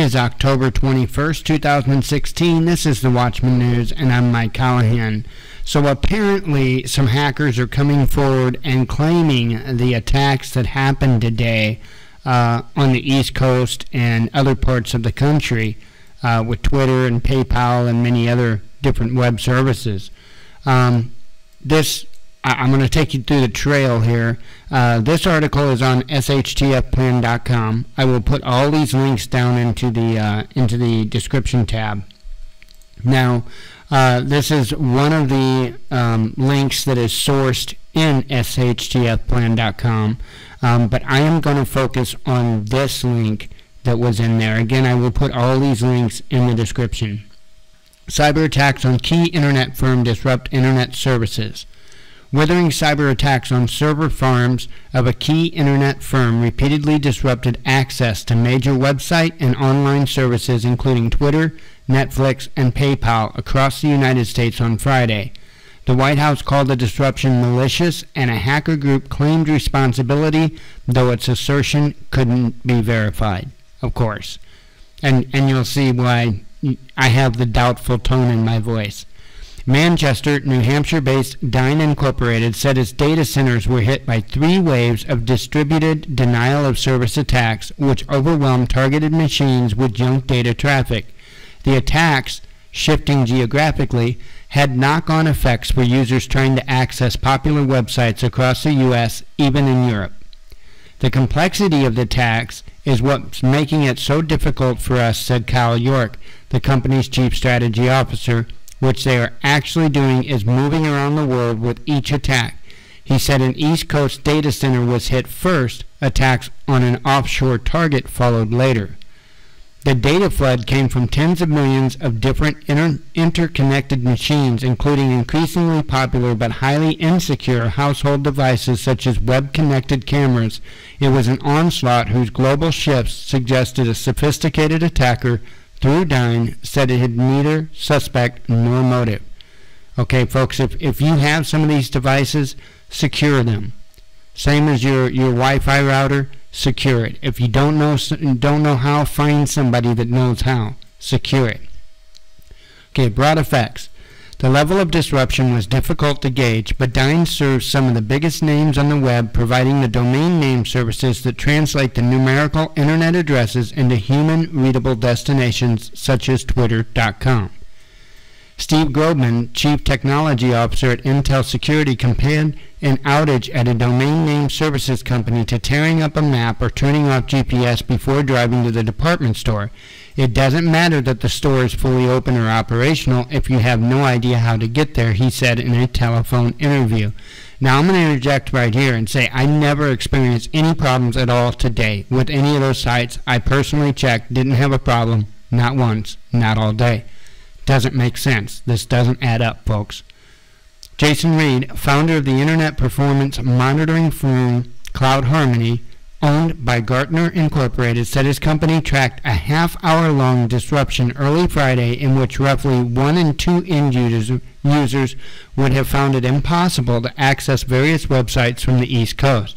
is October 21st, 2016. This is the Watchman News, and I'm Mike Callahan. So apparently some hackers are coming forward and claiming the attacks that happened today on the East Coast and other parts of the country with Twitter and PayPal and many other different web services. I'm going to take you through the trail here. This article is on shtfplan.com. I will put all these links down into the description tab. Now, this is one of the links that is sourced in shtfplan.com, but I am going to focus on this link that was in there. Again, I will put all these links in the description. Cyber attacks on key internet firm disrupt internet services. Withering cyber attacks on server farms of a key internet firm repeatedly disrupted access to major website and online services including Twitter, Netflix, and PayPal across the United States on Friday. The White House called the disruption malicious, and a hacker group claimed responsibility, though its assertion couldn't be verified, of course. And you'll see why I have the doubtful tone in my voice. Manchester, New Hampshire-based Dyn Incorporated said its data centers were hit by 3 waves of distributed denial-of-service attacks, which overwhelmed targeted machines with junk data traffic. The attacks, shifting geographically, had knock-on effects for users trying to access popular websites across the U.S., even in Europe. The complexity of the attacks is what's making it so difficult for us, said Kyle York, the company's chief strategy officer. Which they are actually doing is moving around the world with each attack. He said an East Coast data center was hit first, attacks on an offshore target followed later. The data flood came from tens of millions of different interconnected machines, including increasingly popular but highly insecure household devices such as web-connected cameras. It was an onslaught whose global shifts suggested a sophisticated attacker through Dyn said it had neither suspect nor motive. Okay, folks, if you have some of these devices, secure them. Same as your Wi-Fi router, secure it. If you don't know how, find somebody that knows how. Secure it. Okay, broad effects. The level of disruption was difficult to gauge, but Dyn serves some of the biggest names on the web, providing the domain name services that translate the numerical internet addresses into human-readable destinations such as Twitter.com. Steve Grobman, Chief Technology Officer at Intel Security, compared an outage at a domain name services company to tearing up a map or turning off GPS before driving to the department store. It doesn't matter that the store is fully open or operational if you have no idea how to get there, he said in a telephone interview. Now I'm going to interject right here and say I never experienced any problems at all today with any of those sites. I personally checked, didn't have a problem, not once, not all day. Doesn't make sense. This doesn't add up, folks. Jason Reed, founder of the internet performance monitoring firm Cloud Harmony, owned by Gartner Incorporated, said his company tracked a half-hour-long disruption early Friday in which roughly 1 in 2 end users would have found it impossible to access various websites from the East Coast.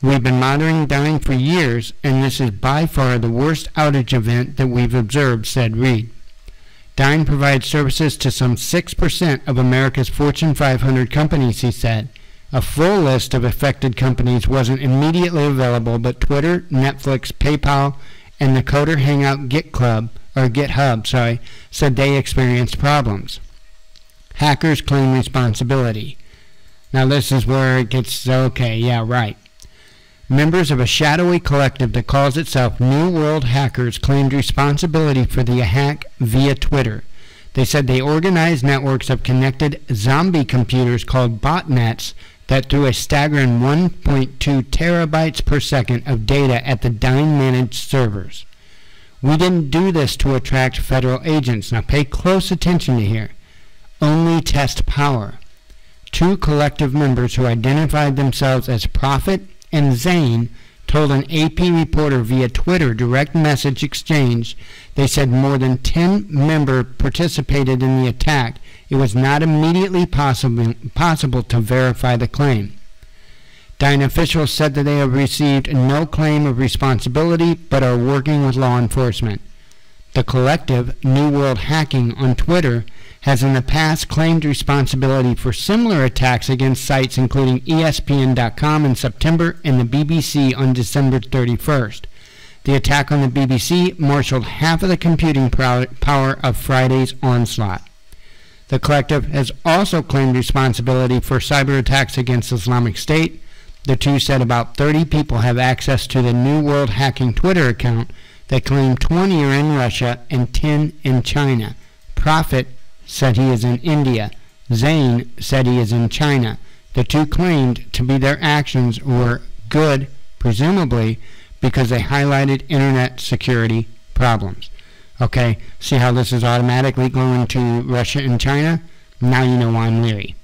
We've been monitoring Dyn for years, and this is by far the worst outage event that we've observed, said Reed. Dyn provides services to some 6% of America's Fortune 500 companies, he said. A full list of affected companies wasn't immediately available, but Twitter, Netflix, PayPal, and the Coder Hangout GitHub said they experienced problems. Hackers claim responsibility. Now this is where it gets, okay, yeah, right. Members of a shadowy collective that calls itself New World Hackers claimed responsibility for the hack via Twitter. They said they organized networks of connected zombie computers called botnets that threw a staggering 1.2 terabytes per second of data at the Dyn-managed servers. We didn't do this to attract federal agents. Now pay close attention to here. Only test power. 2 collective members who identified themselves as Prophet and Zane told an AP reporter via Twitter direct message exchange. They said more than 10 members participated in the attack. It was not immediately possible to verify the claim. Dine officials said that they have received no claim of responsibility but are working with law enforcement. The collective, New World Hacking on Twitter, has in the past claimed responsibility for similar attacks against sites including ESPN.com in September and the BBC on December 31st. The attack on the BBC marshaled half of the computing power of Friday's onslaught. The collective has also claimed responsibility for cyber attacks against Islamic State. The two said about 30 people have access to the New World Hacking Twitter account. They claim 20 are in Russia and 10 in China. Prophet said he is in India. Zane said he is in China. The two claimed to be their actions were good, presumably, because they highlighted internet security problems. Okay, see how this is automatically going to Russia and China? Now you know why I'm leery.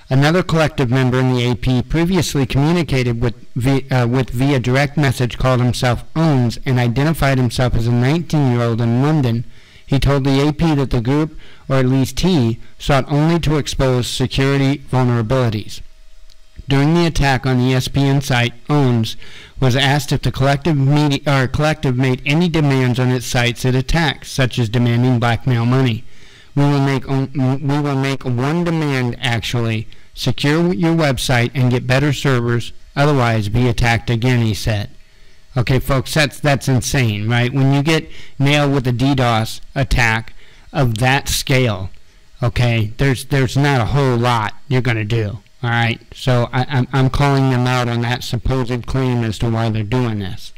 Another collective member in the AP previously communicated with via direct message called himself Owns and identified himself as a 19-year-old in London. He told the AP that the group, or at least he, sought only to expose security vulnerabilities. During the attack on the ESPN site, Owns was asked if the collective made any demands on its sites it attacked, such as demanding blackmail money. We will make one demand, actually: secure your website and get better servers, otherwise be attacked again, he said. Okay, folks, that's insane, right? When you get nailed with a DDoS attack of that scale, okay, there's not a whole lot you're going to do, all right? So I'm calling them out on that supposed claim as to why they're doing this.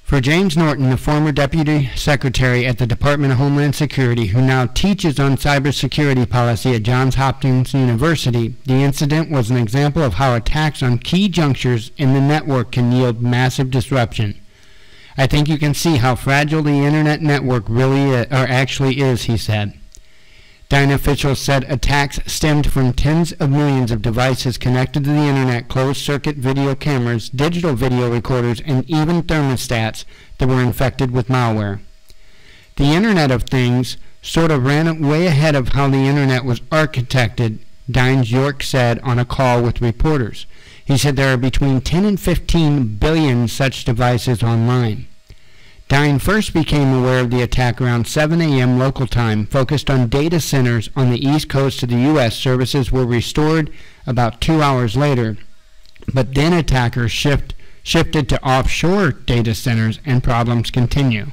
For James Norton, the former Deputy Secretary at the Department of Homeland Security, who now teaches on cybersecurity policy at Johns Hopkins University, the incident was an example of how attacks on key junctures in the network can yield massive disruption. I think you can see how fragile the internet network actually is, he said. Dine officials said attacks stemmed from tens of millions of devices connected to the internet, closed-circuit video cameras, digital video recorders, and even thermostats that were infected with malware. The Internet of Things sort of ran way ahead of how the internet was architected, Dines York said on a call with reporters. He said there are between 10 and 15 billion such devices online. Dine first became aware of the attack around 7 a.m. local time, focused on data centers on the east coast of the U.S. Services were restored about 2 hours later, but then attackers shifted to offshore data centers and problems continue.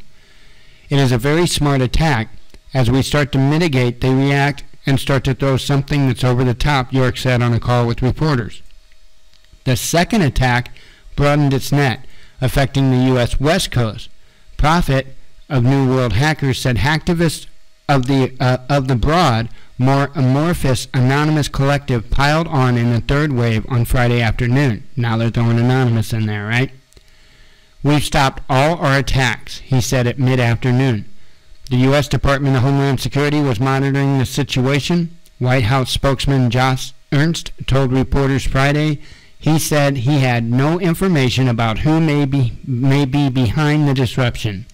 It is a very smart attack. As we start to mitigate, they react and start to throw something that's over the top, York said on a call with reporters. The second attack broadened its net, affecting the U.S. West Coast. Prophet of New World Hackers said hacktivists of the broad, more amorphous anonymous collective piled on in the third wave on Friday afternoon. Now they're throwing anonymous in there, right? We've stopped all our attacks, he said at mid-afternoon. The U.S. Department of Homeland Security was monitoring the situation. White House spokesman Josh Ernst told reporters Friday he said he had no information about who may be behind the disruption.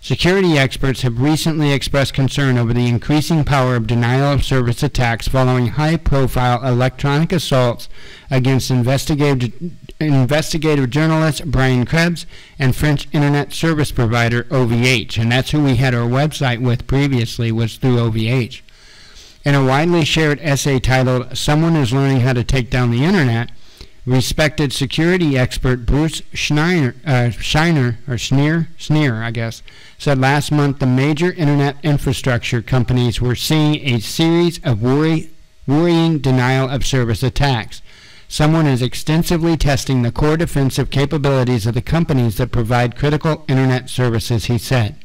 Security experts have recently expressed concern over the increasing power of denial-of-service attacks following high-profile electronic assaults against investigative journalist Brian Krebs and French internet service provider OVH, and that's who we had our website with previously, was through OVH. In a widely shared essay titled "Someone is Learning How to Take Down the Internet," respected security expert Bruce Schneier, said last month the major internet infrastructure companies were seeing a series of worrying denial-of-service attacks. Someone is extensively testing the core defensive capabilities of the companies that provide critical internet services, he said.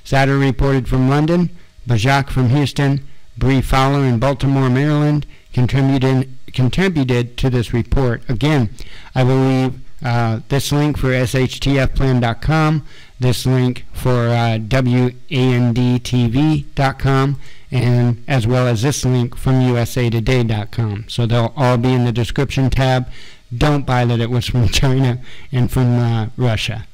Satter reported from London, Bajak from Houston, Bree Fowler in Baltimore, Maryland, contributed to this report. Again, I will leave this link for shtfplan.com, this link for wandtv.com, and as well as this link from usatoday.com. So they'll all be in the description tab. Don't buy that it was from China and from Russia.